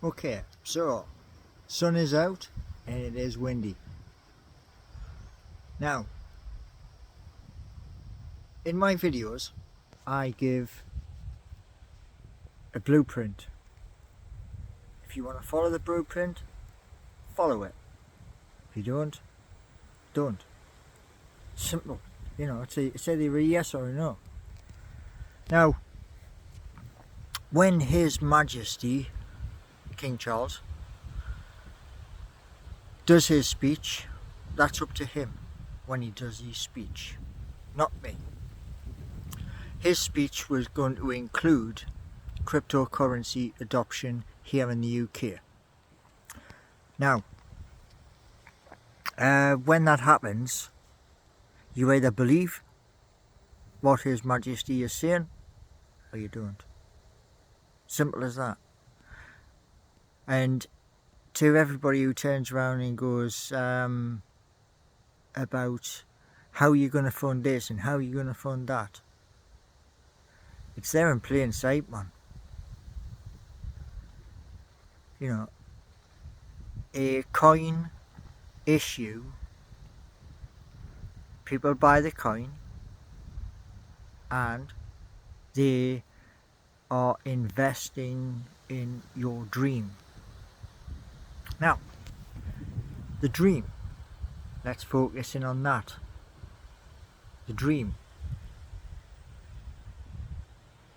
Okay, so sun is out and it is windy. Now, in my videos, I give a blueprint. If you want to follow the blueprint, follow it. If you don't. Simple. You know, it's either a yes or a no. Now, when His Majesty King Charles does his speech, that's up to him when he does his speech, not me. His speech was going to include cryptocurrency adoption here in the UK. Now, when that happens, you either believe what His Majesty is saying or you don't. Simple as that. And to everybody who turns around and goes about how you're going to fund this and how you're going to fund that, it's there in plain sight, man. You know, a coin issue, people buy the coin and they are investing in your dream. Now, the dream, let's focus in on that. The dream.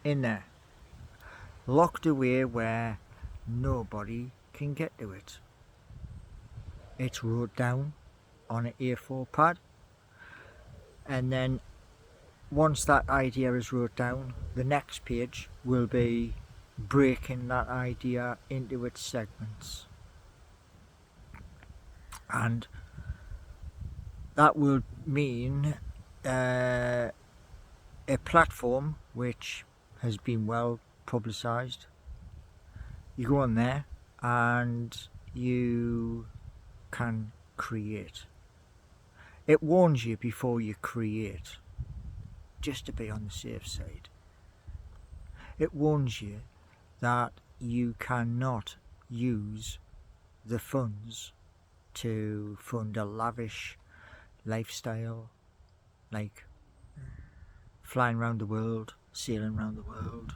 In there. Locked away where nobody can get to it. It's wrote down on an A4 pad. And then once that idea is wrote down, the next page will be breaking that idea into its segments. And that will mean a platform which has been well publicised. You go on there and you can create. It warns you before you create, just to be on the safe side. It warns you that you cannot use the funds to fund a lavish lifestyle like flying around the world, sailing around the world,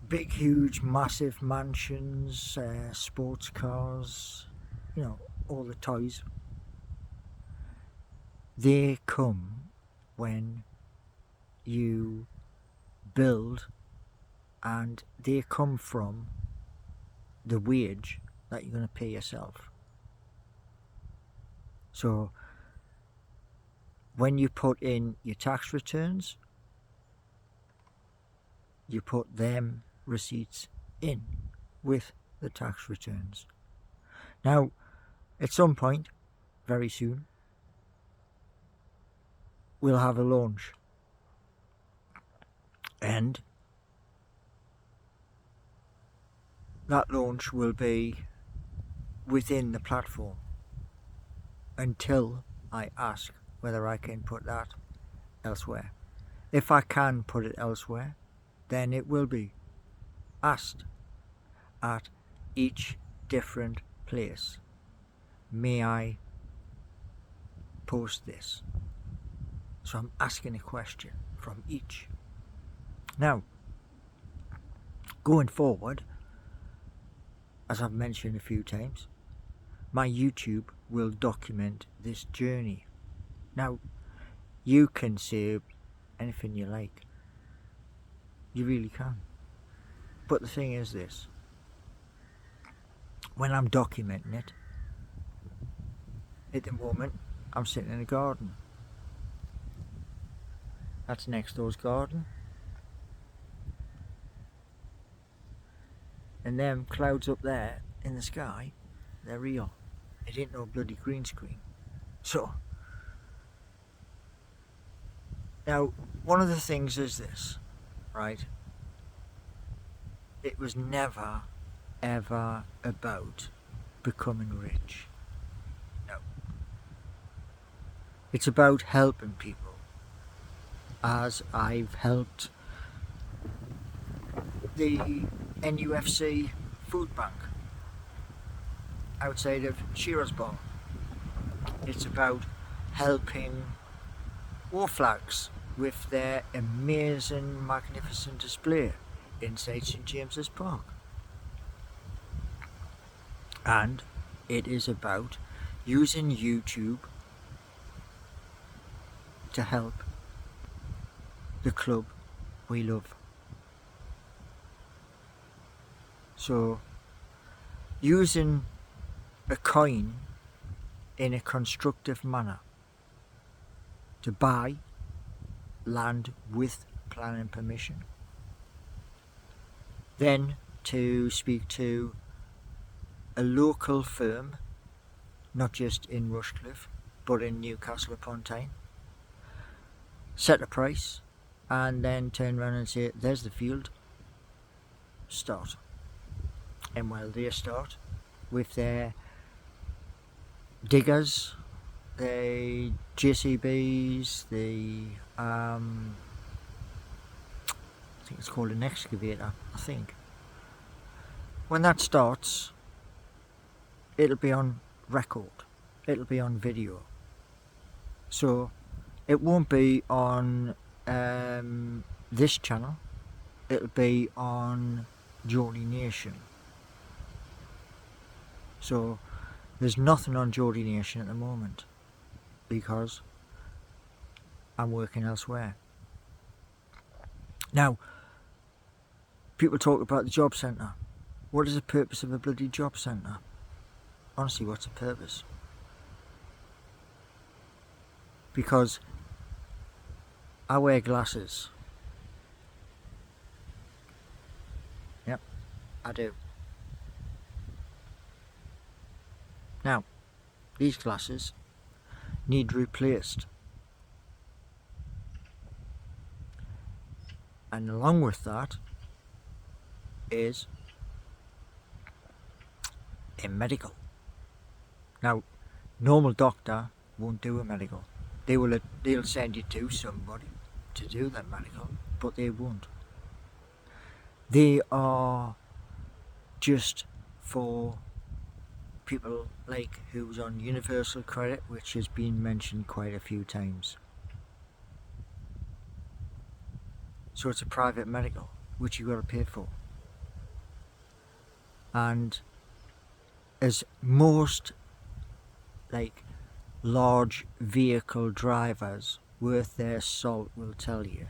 big huge massive mansions, sports cars, you know, all the toys. They come when you build, and they come from the wage that you're going to pay yourself. So when you put in your tax returns, you put them receipts in with the tax returns. Now, at some point, very soon, we'll have a launch. And that launch will be within the platform until I ask whether I can put that elsewhere. If I can put it elsewhere, then it will be asked at each different place. May I post this? So I'm asking a question from each. Now, going forward, as I've mentioned a few times, my YouTube will document this journey. Now, you can say anything you like. You really can. But the thing is this. When I'm documenting it, at the moment, I'm sitting in a garden. That's next door's garden. And them clouds up there in the sky, they're real. It ain't no bloody green screen. So, now, one of the things is this, right? It was never, ever about becoming rich. No. It's about helping people, as I've helped the NUFC food bank outside of Shearer's Bar. It's about helping Flags with their amazing, magnificent display inside St James's Park. And it is about using YouTube to help the club we love. So, using a coin in a constructive manner to buy land with planning permission, then to speak to a local firm, not just in Rushcliffe but in Newcastle upon Tyne, set a price, and then turn around and say, there's the field, start. And while they start with their diggers, the JCBs, I think it's called an excavator, I think. When that starts, it'll be on record, it'll be on video. So it won't be on this channel, it'll be on Geordie Nation. So there's nothing on Geordie Nation at the moment because I'm working elsewhere. Now, people talk about the Jobcentre. What is the purpose of a bloody Jobcentre? Honestly, what's the purpose? Because I wear glasses. Yep, I do. Now, these glasses need replaced. And along with that is a medical. Now, normal doctor won't do a medical. They'll send you to somebody to do that medical, but they won't. They are just for people like who's on universal credit, which has been mentioned quite a few times. So it's a private medical, which you've got to pay for. And as most like large vehicle drivers worth their salt will tell you,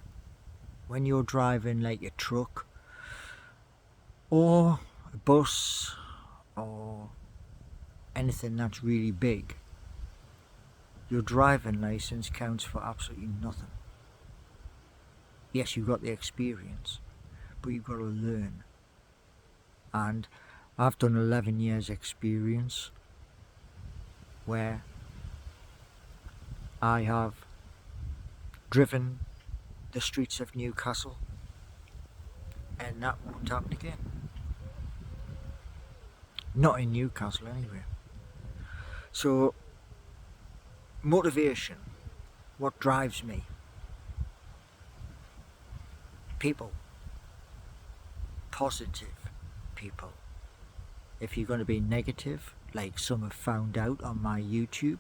when you're driving like a truck or a bus or anything that's really big, your driving license counts for absolutely nothing. Yes, you've got the experience, but you've got to learn. And I've done 11 years experience where I have driven the streets of Newcastle, and that won't happen again. Not in Newcastle anyway. So, motivation, what drives me? People. Positive people. If you're going to be negative, like some have found out on my YouTube,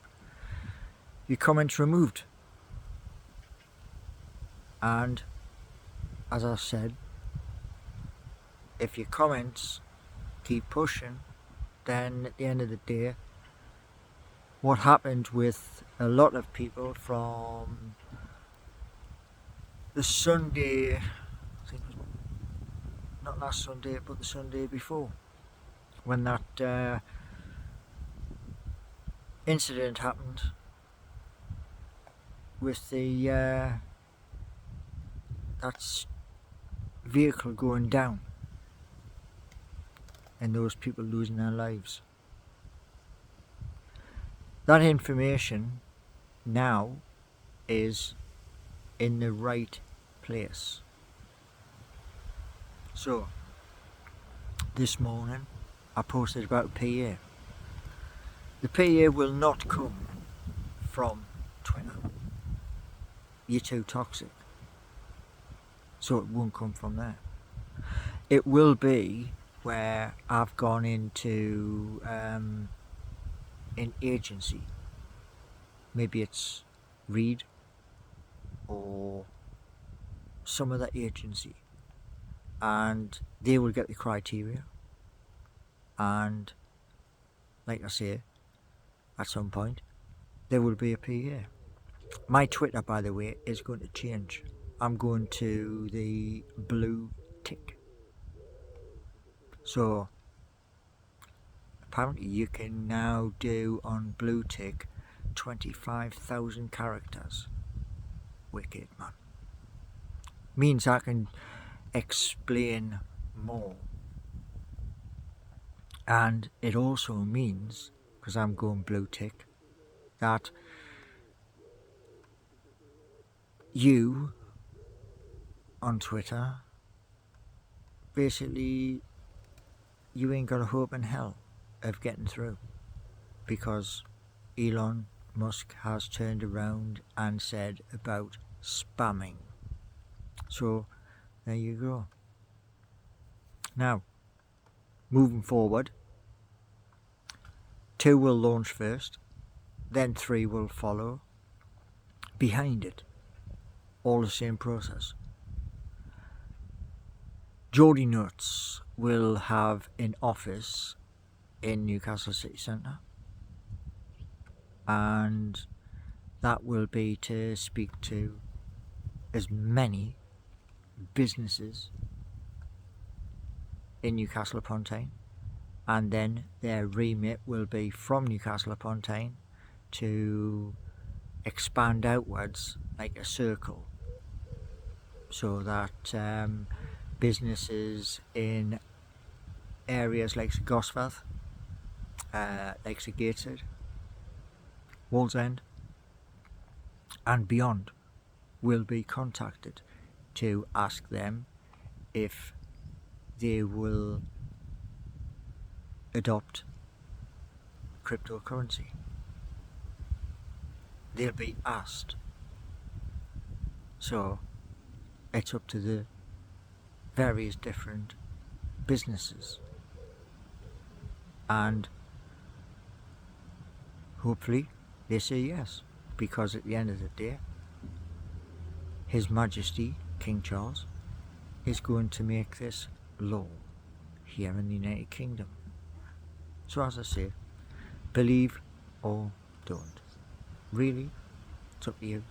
your comments removed. And as I said, if your comments keep pushing, then at the end of the day, what happened with a lot of people from the Sunday, I think it was not last Sunday but the Sunday before, when that incident happened with the that vehicle going down and those people losing their lives. That information now is in the right place. So this morning I posted about PA. The PA will not come from Twitter. You're too toxic. So it won't come from there. It will be where I've gone into an agency, maybe it's Reed or some other agency, and they will get the criteria, and like I say, at some point there will be a PA. My Twitter, by the way, is going to change. I'm going to the blue tick. So apparently you can now do on blue tick 25,000 characters. Wicked, man. Means I can explain more. And it also means, because I'm going blue tick, that you on Twitter, basically you ain't got a hope in hell of getting through, because Elon Musk has turned around and said about spamming. So there you go. Now, moving forward, 2 will launch first, then 3 will follow behind it. All the same process. Geordie Nuts will have an office in Newcastle city centre, and that will be to speak to as many businesses in Newcastle upon Tyne, and then their remit will be from Newcastle upon Tyne to expand outwards like a circle, so that businesses in areas like Gosforth, like Gateshead, Wallsend and beyond will be contacted to ask them if they will adopt cryptocurrency. They'll be asked. So it's up to the various different businesses, and hopefully they say yes, because at the end of the day, His Majesty King Charles is going to make this law here in the United Kingdom. So as I say, believe or don't. Really, it's up to you.